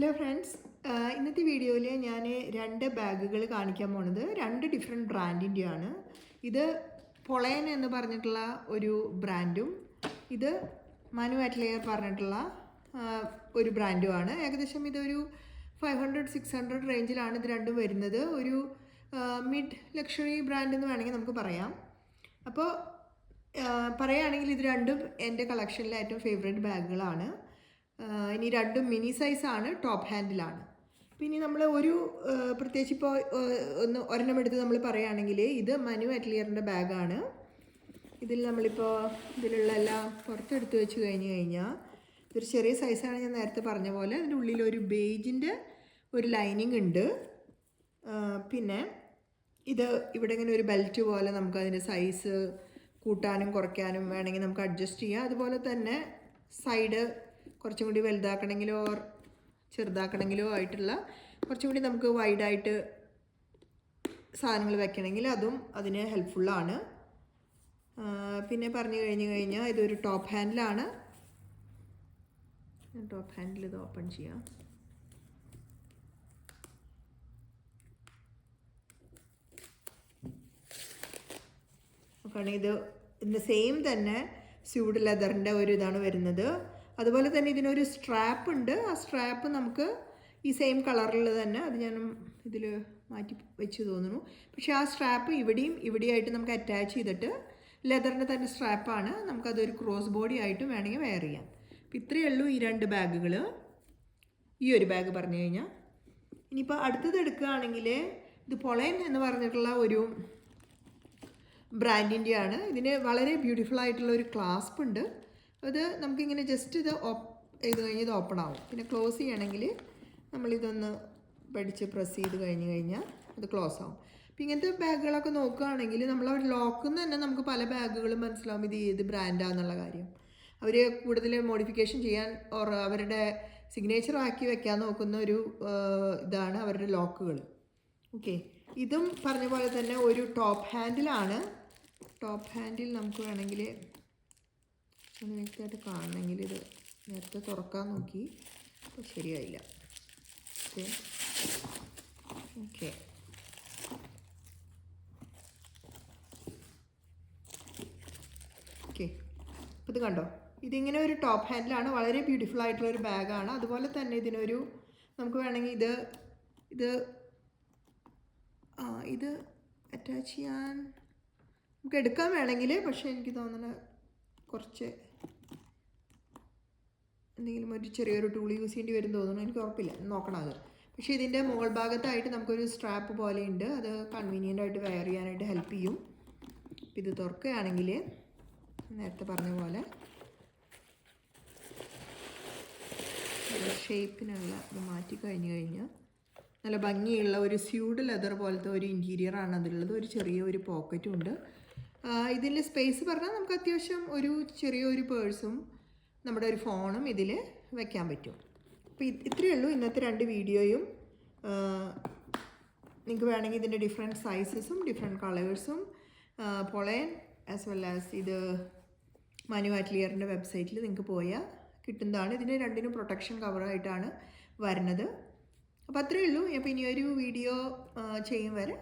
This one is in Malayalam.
ഹലോ ഫ്രണ്ട്സ്, ഇന്നത്തെ വീഡിയോയിൽ ഞാൻ രണ്ട് ബാഗുകൾ കാണിക്കാൻ പോണത് രണ്ട് ഡിഫറെൻറ്റ് ബ്രാൻഡിൻ്റെയാണ്. ഇത് പൊളയൻ എന്ന് പറഞ്ഞിട്ടുള്ള ഒരു ബ്രാൻഡും ഇത് മനു അറ്റ്ലിയർ പറഞ്ഞിട്ടുള്ള ഒരു ബ്രാൻഡുമാണ്. ഏകദേശം ഇതൊരു 500-600 റേഞ്ചിലാണ് ഇത് രണ്ടും വരുന്നത്. ഒരു മിഡ് ലക്ഷറി ബ്രാൻഡ് എന്ന് വേണമെങ്കിൽ നമുക്ക് പറയാം. അപ്പോൾ പറയുകയാണെങ്കിൽ ഇത് രണ്ടും എൻ്റെ കളക്ഷനിലെ ഏറ്റവും ഫേവറേറ്റ് ബാഗുകളാണ്. ഇനി രണ്ടും മിനി സൈസാണ്, ടോപ്പ് ഹാൻഡിലാണ്. പിന്നെ നമ്മൾ ഒരു പ്രത്യേകിച്ച് ഇപ്പോൾ ഒരെണ്ണം എടുത്ത് നമ്മൾ പറയുകയാണെങ്കിൽ ഇത് മനു അറ്റ്ലിയറിൻ്റെ ബാഗാണ്. ഇതിൽ നമ്മളിപ്പോൾ ഇതിലുള്ള എല്ലാം പുറത്തെടുത്ത് വെച്ച് കഴിഞ്ഞാൽ ഇതൊരു ചെറിയ സൈസാണ്. ഞാൻ നേരത്തെ പറഞ്ഞ പോലെ അതിൻ്റെ ഉള്ളിലൊരു ബേജിൻ്റെ ഒരു ലൈനിങ് ഉണ്ട്. പിന്നെ ഇത് ഇവിടെ ഇങ്ങനെ ഒരു ബെൽറ്റ് പോലെ നമുക്കതിൻ്റെ സൈസ് കൂട്ടാനും കുറയ്ക്കാനും വേണമെങ്കിൽ നമുക്ക് അഡ്ജസ്റ്റ് ചെയ്യാം. അതുപോലെ തന്നെ സൈഡ് കുറച്ചും കൂടി വലുതാക്കണമെങ്കിലോ ചെറുതാക്കണമെങ്കിലോ ആയിട്ടുള്ള കുറച്ചും കൂടി നമുക്ക് വൈഡായിട്ട് സാധനങ്ങൾ വെക്കണമെങ്കിൽ അതും അതിന് ഹെൽപ്ഫുള്ളാണ്. പിന്നെ പറഞ്ഞു കഴിഞ്ഞാൽ ഇതൊരു ടോപ്പ് ഹാൻഡിലാണ്. ടോപ്പ് ഹാൻഡിൽ ഇത് ഓപ്പൺ ചെയ്യാം. നോക്കുകയാണെങ്കിൽ ഇതിൻ്റെ സെയിം തന്നെ സ്യൂഡ് ലെതറിൻ്റെ ഒരു ഇതാണ് വരുന്നത്. അതുപോലെ തന്നെ ഇതിനൊരു സ്ട്രാപ്പ് ഉണ്ട്. ആ സ്ട്രാപ്പ് നമുക്ക് ഈ സെയിം കളറിൽ തന്നെ, അത് ഞാൻ ഇതിൽ മാറ്റി വെച്ച് തോന്നുന്നു. പക്ഷേ ആ സ്ട്രാപ്പ് ഇവിടെയായിട്ട് നമുക്ക് അറ്റാച്ച് ചെയ്തിട്ട് ലെതറിൻ്റെ തന്നെ സ്ട്രാപ്പാണ്. നമുക്കതൊരു ക്രോസ് ബോഡി ആയിട്ടും വേണമെങ്കിൽ വെയർ ചെയ്യാം. അപ്പോൾ ഇത്രയേ ഉള്ളൂ ഈ രണ്ട് ബാഗുകൾ. ഈ ഒരു ബാഗ് പറഞ്ഞു കഴിഞ്ഞാൽ ഇനിയിപ്പോൾ അടുത്തത് എടുക്കുകയാണെങ്കിൽ ഇത് പൊളയൻ എന്ന് പറഞ്ഞിട്ടുള്ള ഒരു ബ്രാൻഡിൻ്റെയാണ്. ഇതിന് വളരെ ബ്യൂട്ടിഫുൾ ആയിട്ടുള്ള ഒരു ക്ലാസ്പ് ഉണ്ട്. അത് നമുക്കിങ്ങനെ ജസ്റ്റ് ഇത് കഴിഞ്ഞ് ഇത് ഓപ്പൺ ആവും. പിന്നെ ക്ലോസ് ചെയ്യണമെങ്കിൽ നമ്മളിതൊന്ന് പഠിച്ച് പ്രസ് ചെയ്ത് കഴിഞ്ഞാൽ അത് ക്ലോസ് ആവും. അപ്പോൾ ഇങ്ങനത്തെ ബാഗുകളൊക്കെ നോക്കുകയാണെങ്കിൽ നമ്മൾ അവർ ലോക്കിൽ നിന്ന് തന്നെ നമുക്ക് പല ബാഗുകളും മനസ്സിലാവും ഇത് ഏത് ബ്രാൻഡാണെന്നുള്ള കാര്യം. അവർ കൂടുതൽ മോഡിഫിക്കേഷൻ ചെയ്യാൻ അവരുടെ സിഗ്നേച്ചർ ആക്കി വെക്കാൻ നോക്കുന്ന ഒരു ഇതാണ് അവരുടെ ലോക്കുകൾ. ഓക്കെ, ഇതും പറഞ്ഞ പോലെ തന്നെ ഒരു ടോപ്പ് ഹാൻഡിലാണ്. ടോപ്പ് ഹാൻഡിൽ നമുക്ക് വേണമെങ്കിൽ വ്യക്തമായിട്ട് കാണണമെങ്കിൽ ഇത് നേരത്തെ തുറക്കാൻ നോക്കി, അപ്പോൾ ശരിയായില്ല. ഓക്കെ ഓക്കെ ഓക്കെ അപ്പോൾ ഇത് കണ്ടോ, ഇതിങ്ങനെ ഒരു ടോപ്പ് ഹാൻഡിലാണ്. വളരെ ബ്യൂട്ടിഫുൾ ആയിട്ടുള്ളൊരു ബാഗാണ്. അതുപോലെ തന്നെ ഇതിനൊരു നമുക്ക് വേണമെങ്കിൽ ഇത് അറ്റാച്ച് ചെയ്യാൻ നമുക്ക് എടുക്കാൻ വേണമെങ്കിൽ, പക്ഷേ എനിക്ക് തോന്നുന്നത് കുറച്ച് എന്തെങ്കിലും ഒരു ചെറിയൊരു ടൂൾ യൂസ് ചെയ്യേണ്ടി വരും തോന്നുന്നു. എനിക്ക് ഉറപ്പില്ല, നോക്കണം അത്. പക്ഷേ ഇതിൻ്റെ മുകൾ ഭാഗത്തായിട്ട് നമുക്കൊരു സ്ട്രാപ്പ് പോലെയുണ്ട്. അത് കൺവീനിയൻ്റ് ആയിട്ട് വെയർ ചെയ്യാനായിട്ട് ഹെൽപ്പ് ചെയ്യും. ഇത് തുറക്കുകയാണെങ്കിൽ നേരത്തെ പറഞ്ഞ പോലെ ഷേപ്പിനുള്ള ഇത് മാറ്റി കഴിഞ്ഞാൽ നല്ല ഭംഗിയുള്ള ഒരു സ്യൂഡ് ലെതർ പോലത്തെ ഒരു ഇൻറ്റീരിയറാണ് അതിലുള്ളത്. ഒരു ചെറിയൊരു പോക്കറ്റും ഉണ്ട്. ഇതിൽ സ്പേസ് പറഞ്ഞാൽ നമുക്ക് അത്യാവശ്യം ഒരു ചെറിയൊരു പേഴ്സും നമ്മുടെ ഒരു ഫോണും ഇതിൽ വെക്കാൻ പറ്റും. അപ്പോൾ ഇത്രയേ ഉള്ളൂ ഇന്നത്തെ രണ്ട് വീഡിയോയും. നിങ്ങൾക്ക് വേണമെങ്കിൽ ഇതിൻ്റെ ഡിഫറെൻറ്റ് സൈസസും ഡിഫറെൻറ്റ് കളേഴ്സും പൊളയൻ ആസ് വെൽ ആസ് ഇത് മനു അറ്റ്ലിയറിൻ്റെ വെബ്സൈറ്റിൽ നിങ്ങൾക്ക് പോയാൽ കിട്ടുന്നതാണ്. ഇതിന് രണ്ടിനും പ്രൊട്ടക്ഷൻ കവറായിട്ടാണ് വരുന്നത്. അപ്പോൾ അത്രയേ ഉള്ളൂ. അപ്പോൾ ഇനിയൊരു വീഡിയോ ചെയ്യും വരെ